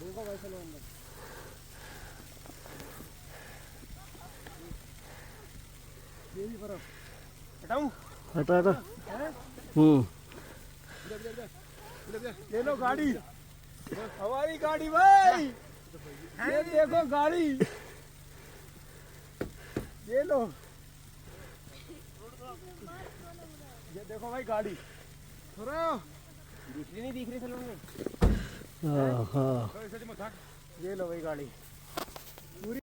देखो भाई चलो अंदर। ये भी बर्फ हटाऊं? हटा हटा। हैं? ले लो गाड़ी, हमारी गाड़ी भाई। ये देखो गाड़ी, ये लो। ये देखो भाई गाड़ी। दूसरी नहीं दिख रही सलून में। हाँ। ये लो भाई गाड़ी।